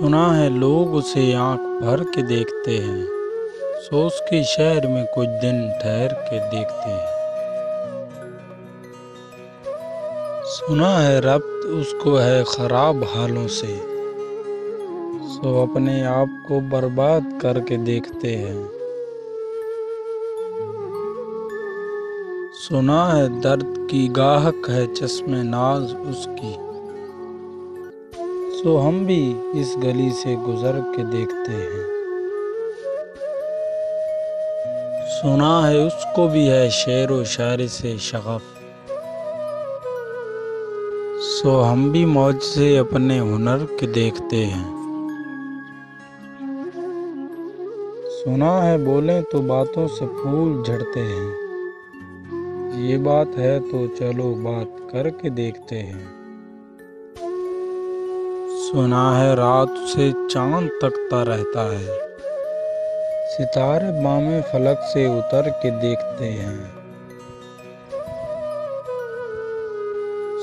سنا ہے لوگ اسے آنکھ بھر کے دیکھتے ہیں، سو اس کے شہر میں کچھ دن ٹھہر کے دیکھتے ہیں۔ سنا ہے ربط اس کو ہے خراب حالوں سے، سو اپنے آپ کو برباد کر کے دیکھتے ہیں۔ سنا ہے درد کی گاہک ہے چشم ناز اس کی، سو ہم بھی اس گلی سے گزر کے دیکھتے ہیں۔ سنا ہے اس کو بھی ہے شعر و شاعری سے شغف، سو ہم بھی موج سے اپنے ہنر کے دیکھتے ہیں۔ سنا ہے بولیں تو باتوں سے پھول جھڑتے ہیں، یہ بات ہے تو چلو بات کر کے دیکھتے ہیں۔ سنا ہے رات سے چاند تکتا رہتا ہے، ستارے بام فلک سے اتر کے دیکھتے ہیں۔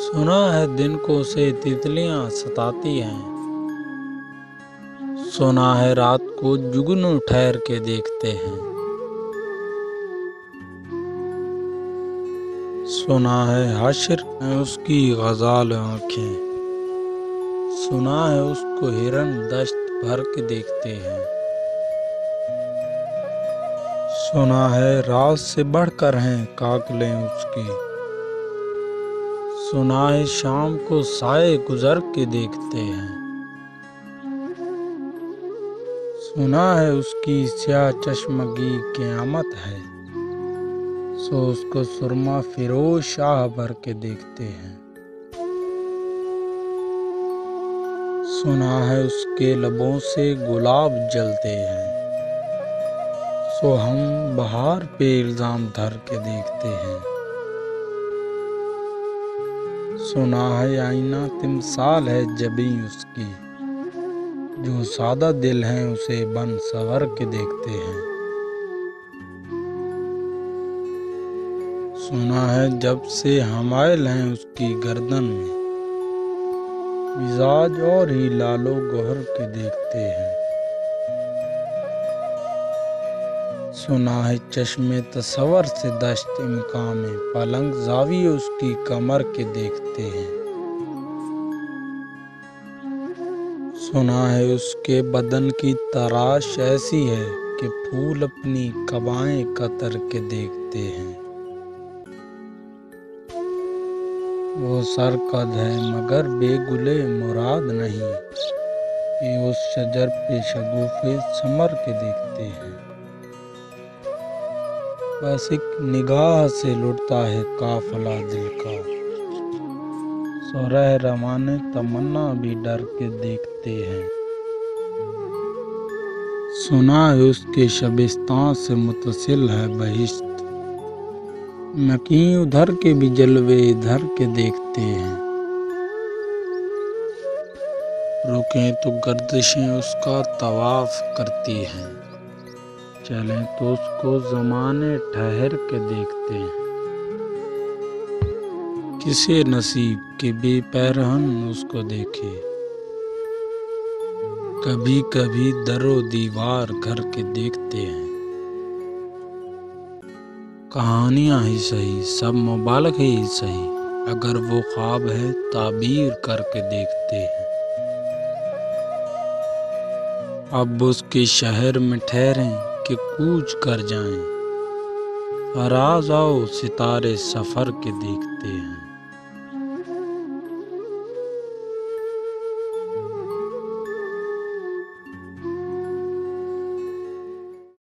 سنا ہے دن کو اسے تتلیاں ستاتی ہیں، سنا ہے رات کو جگنو ٹھہر کے دیکھتے ہیں۔ سنا ہے حشر میں اس کی غزال آنکھیں، سنا ہے اس کو ہرن دشت بھر کے دیکھتے ہیں۔ سنا ہے راز سے بڑھ کر ہیں کاکلیں اس کی، سنا ہے شام کو سائے گزر کے دیکھتے ہیں۔ سنا ہے اس کی سیاہ چشمگی قیامت ہے، سو اس کو سرما فروز شاہ بھر کے دیکھتے ہیں۔ سنا ہے اس کے لبوں سے گلاب جلتے ہیں، سو ہم بہار پہ الزام دھر کے دیکھتے ہیں۔ سنا ہے آئینہ تمثال ہے جبیں اس کی، جو سادہ دل ہیں اسے بن سنور کے دیکھتے ہیں۔ سنا ہے جب سے حمائل ہیں اس کی گردن میں، مزاج اور ہی لال و گوہر کے دیکھتے ہیں۔ سنا ہے چشم تصور سے دشت امکان میں پلنگ زاویے اس کی کمر کے دیکھتے ہیں۔ سنا ہے اس کے بدن کی تراش ایسی ہے کہ پھول اپنی قبائیں قطر کے دیکھتے ہیں۔ وہ سرکد ہے مگر بے گلے مراد نہیں، یہ اس شجر پہ شگوفے ثمر کے دیکھتے ہیں۔ بس ایک نگاہ سے لٹتا ہے قافلہ دل کا، سو رہ رواں تمنا بھی ڈر کے دیکھتے ہیں۔ سنا ہے اس کے شبستان سے متصل ہے بہشت، مکیں ادھر کے بھی جلوے ادھر کے دیکھتے ہیں۔ رکیں تو گردشیں اس کا طواف کرتی ہیں، چلیں تو اس کو زمانے ٹھہر کے دیکھتے ہیں۔ کسے نصیب کے بے پیرہن اس کو دیکھے، کبھی کبھی در و دیوار گھر کے دیکھتے ہیں۔ کہانیاں ہی سہی سب مبالغے ہی سہی، اگر وہ خواب ہے تعبیر کر کے دیکھتے ہیں۔ اب اس کے شہر میں ٹھہریں کہ کوچ کر جائیں، فراز آؤ ستارے سفر کے دیکھتے ہیں۔